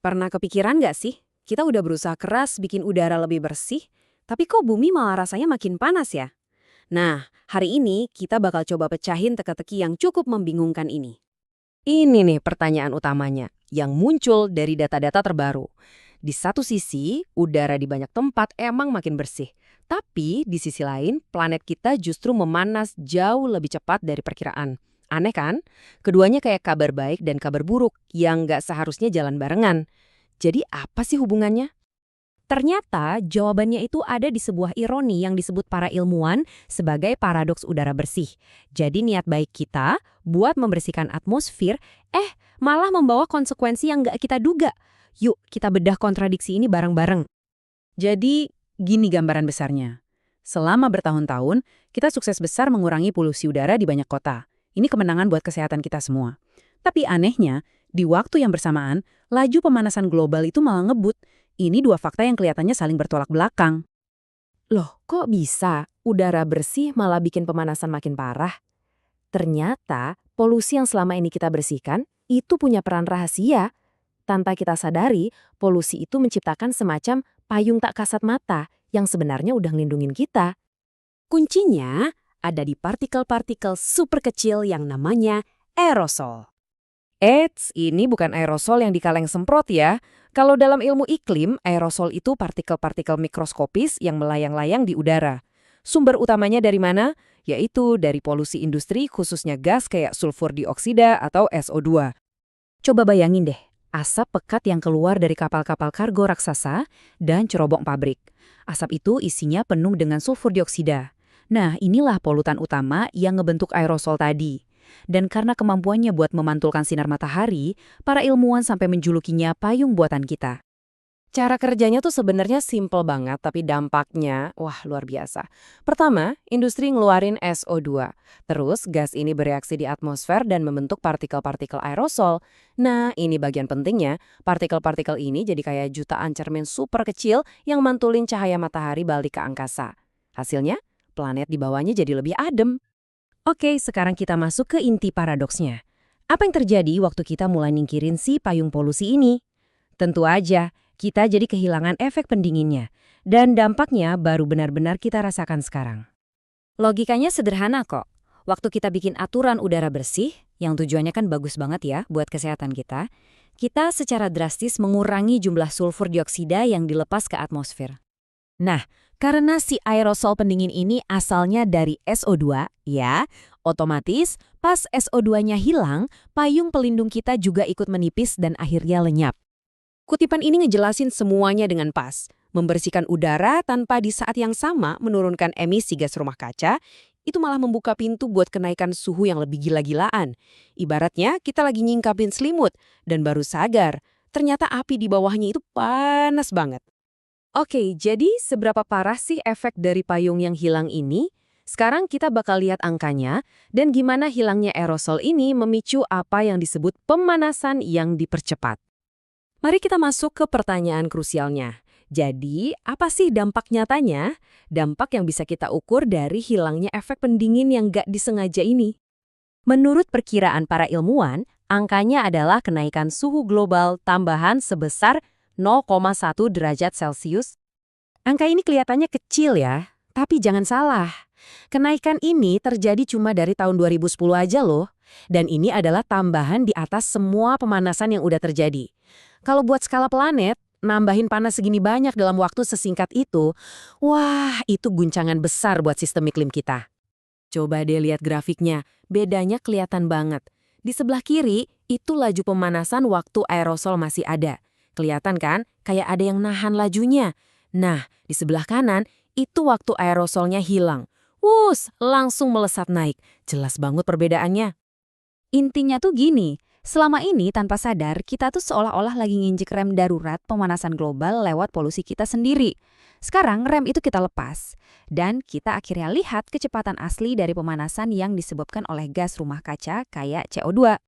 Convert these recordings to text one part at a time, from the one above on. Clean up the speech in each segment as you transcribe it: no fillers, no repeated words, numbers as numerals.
Pernah kepikiran nggak sih? Kita udah berusaha keras bikin udara lebih bersih, tapi kok bumi malah rasanya makin panas ya? Nah, hari ini kita bakal coba pecahin teka-teki yang cukup membingungkan ini. Ini nih pertanyaan utamanya yang muncul dari data-data terbaru. Di satu sisi, udara di banyak tempat emang makin bersih. Tapi di sisi lain, planet kita justru memanas jauh lebih cepat dari perkiraan. Aneh kan? Keduanya kayak kabar baik dan kabar buruk yang nggak seharusnya jalan barengan. Jadi apa sih hubungannya? Ternyata jawabannya itu ada di sebuah ironi yang disebut para ilmuwan sebagai paradoks udara bersih. Jadi niat baik kita buat membersihkan atmosfer, malah membawa konsekuensi yang nggak kita duga. Yuk kita bedah kontradiksi ini bareng-bareng. Jadi, gini gambaran besarnya. Selama bertahun-tahun, kita sukses besar mengurangi polusi udara di banyak kota. Ini kemenangan buat kesehatan kita semua. Tapi anehnya, di waktu yang bersamaan, laju pemanasan global itu malah ngebut. Ini dua fakta yang kelihatannya saling bertolak belakang. Loh, kok bisa udara bersih malah bikin pemanasan makin parah? Ternyata polusi yang selama ini kita bersihkan itu punya peran rahasia. Tanpa kita sadari, polusi itu menciptakan semacam payung tak kasat mata yang sebenarnya udah ngelindungin kita. Kuncinya ada di partikel-partikel super kecil yang namanya aerosol. Eits, ini bukan aerosol yang di kaleng semprot ya. Kalau dalam ilmu iklim, aerosol itu partikel-partikel mikroskopis yang melayang-layang di udara. Sumber utamanya dari mana? Yaitu dari polusi industri khususnya gas kayak sulfur dioksida atau SO2. Coba bayangin deh, asap pekat yang keluar dari kapal-kapal kargo raksasa dan cerobong pabrik. Asap itu isinya penuh dengan sulfur dioksida. Nah, inilah polutan utama yang ngebentuk aerosol tadi. Dan karena kemampuannya buat memantulkan sinar matahari, para ilmuwan sampai menjulukinya payung buatan kita. Cara kerjanya tuh sebenarnya simple banget, tapi dampaknya, wah luar biasa. Pertama, industri ngeluarin SO2. Terus, gas ini bereaksi di atmosfer dan membentuk partikel-partikel aerosol. Nah, ini bagian pentingnya. Partikel-partikel ini jadi kayak jutaan cermin super kecil yang mantulin cahaya matahari balik ke angkasa. Hasilnya, planet di bawahnya jadi lebih adem. Oke, sekarang kita masuk ke inti paradoksnya. Apa yang terjadi waktu kita mulai nyingkirin si payung polusi ini? Tentu aja, kita jadi kehilangan efek pendinginnya. Dan dampaknya baru benar-benar kita rasakan sekarang. Logikanya sederhana kok. Waktu kita bikin aturan udara bersih, yang tujuannya kan bagus banget ya buat kesehatan kita secara drastis mengurangi jumlah sulfur dioksida yang dilepas ke atmosfer. Nah, karena si aerosol pendingin ini asalnya dari SO2, ya, otomatis pas SO2-nya hilang, payung pelindung kita juga ikut menipis dan akhirnya lenyap. Kutipan ini ngejelasin semuanya dengan pas. Membersihkan udara tanpa di saat yang sama menurunkan emisi gas rumah kaca, itu malah membuka pintu buat kenaikan suhu yang lebih gila-gilaan. Ibaratnya kita lagi nyingkapin selimut dan baru sadar, ternyata api di bawahnya itu panas banget. Oke, jadi seberapa parah sih efek dari payung yang hilang ini? Sekarang kita bakal lihat angkanya dan gimana hilangnya aerosol ini memicu apa yang disebut pemanasan yang dipercepat. Mari kita masuk ke pertanyaan krusialnya. Jadi, apa sih dampak nyatanya? Dampak yang bisa kita ukur dari hilangnya efek pendingin yang gak disengaja ini. Menurut perkiraan para ilmuwan, angkanya adalah kenaikan suhu global tambahan sebesar 0,1 derajat Celcius. Angka ini kelihatannya kecil ya, tapi jangan salah. Kenaikan ini terjadi cuma dari tahun 2010 aja loh. Dan ini adalah tambahan di atas semua pemanasan yang udah terjadi. Kalau buat skala planet, nambahin panas segini banyak dalam waktu sesingkat itu, wah itu guncangan besar buat sistem iklim kita. Coba deh lihat grafiknya, bedanya kelihatan banget. Di sebelah kiri, itu laju pemanasan waktu aerosol masih ada. Kelihatan kan? Kayak ada yang nahan lajunya. Nah, di sebelah kanan, itu waktu aerosolnya hilang. Langsung melesat naik. Jelas banget perbedaannya. Intinya tuh gini, selama ini tanpa sadar, kita tuh seolah-olah lagi nginjek rem darurat pemanasan global lewat polusi kita sendiri. Sekarang rem itu kita lepas. Dan kita akhirnya lihat kecepatan asli dari pemanasan yang disebabkan oleh gas rumah kaca kayak CO2.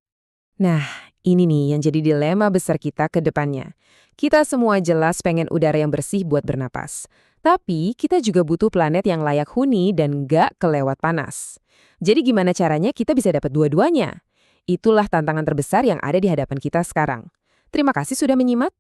Nah, ini nih yang jadi dilema besar kita ke depannya. Kita semua jelas pengen udara yang bersih buat bernapas. Tapi kita juga butuh planet yang layak huni dan nggak kelewat panas. Jadi gimana caranya kita bisa dapat dua-duanya? Itulah tantangan terbesar yang ada di hadapan kita sekarang. Terima kasih sudah menyimak.